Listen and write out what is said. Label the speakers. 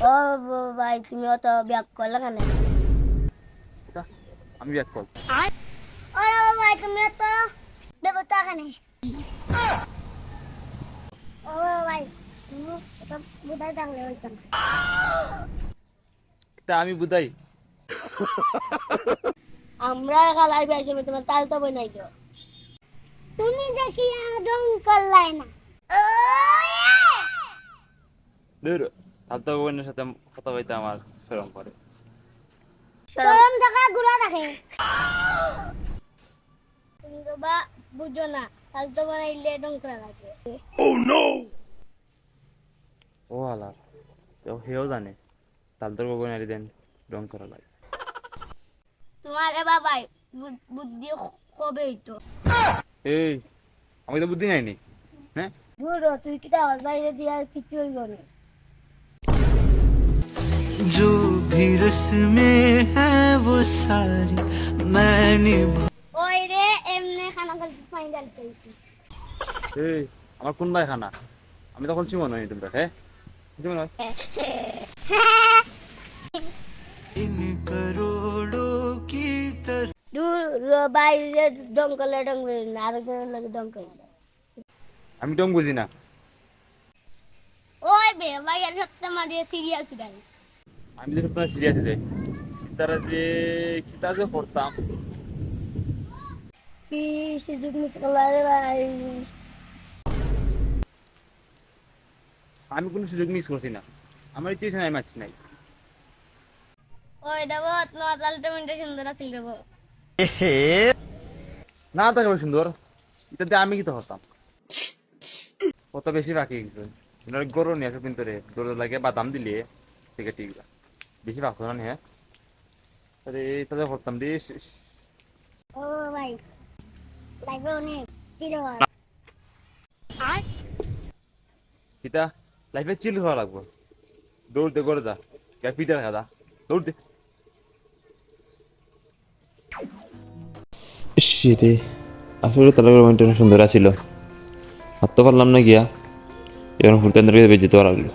Speaker 1: ও ভাই তুমি অত ব্যাক করলে কেন?
Speaker 2: এটা আমি ব্যাক কল।
Speaker 1: ওরে ভাই তুমি অত দেবতা কেন? ও ভাই তুমি অত বুঝাই থাকলে হইতো না।
Speaker 2: এটা আমি বুঝাই।
Speaker 1: আমরা খালাই বেশি তোমার তাল তো বই গো। তুমি দেখি আদম করলাই না।
Speaker 2: দূর আলতো বোনের সাথে কথা বলতে আমার শরম করে।
Speaker 1: শরম দেখা গুড়া দেখে। তুমি তো বা বুঝো না তাল তো বানাইলে ডং করা লাগে।
Speaker 2: ও আলা তো হেও জানে তালতর বগন আরি দেন রং করা লাগে।
Speaker 1: তোমার এ বাবাই বুদ্ধি কবে হইতো?
Speaker 2: এই আমি তো বুদ্ধি নাইনি। হ্যাঁ
Speaker 1: দূর হ, তুই কি তার বাইরে দিয়ে আর কিছু হইব না।
Speaker 3: जो भी रस्में हैं वो सारी मैं निभा।
Speaker 1: ওই রে এমনি খানা খাইতে পানি ঢালতে হইছে।
Speaker 2: এই আমার কোন ভাই খানা আমি তখন চিমন হইনি তোমরা হ্যাঁ চিমন হয়।
Speaker 3: इन करोड़ों की तरह
Speaker 1: দূর বাইরে ডং করলে ডং হইব না, আরেকজনের লাগে ডং করলে।
Speaker 2: আমি টম বুঝি না।
Speaker 1: ওই বে ভাইয়ের সপ্তাহ মারিয়ে সিরিয়াস গান।
Speaker 2: আমি যে সপ্তাহে সিরিয়াস যাই তারা যে কিতা যে পড়তাম।
Speaker 1: কি সুযোগ মিস করলা রে ভাই।
Speaker 2: আমি কোনো সুযোগ মিস করছি না। আমার ইচ্ছে হয়েছে না, আমি মারছি নাই।
Speaker 1: ওই দেব তোমার তালটা মিনটা সুন্দর আছিল দেব।
Speaker 2: না থাকে সুন্দর এটাতে আমি কি তো হতাম কত বেশি বাকি গেছে। গরু নিয়ে আসো কিন্তু রে গরু লাগে বাদাম দিলে ঠিক আছে ঠিক আছে বেশি বাকি না হ্যাঁ আরে তাদের হতাম রে
Speaker 1: ও ভাই লাগবে অনেক কি রে ভাই। আর
Speaker 2: কিতা লাইফে চিল হওয়া লাগবো। দৌড়তে করে যা পিটার খাদা দৌড়তে।
Speaker 4: রে আসলে তার রোমান্টিক সুন্দর আছিল, হাঁটতে পারলাম না গিয়া, এবার ঘুরতে বেজে যেতে লাগলো।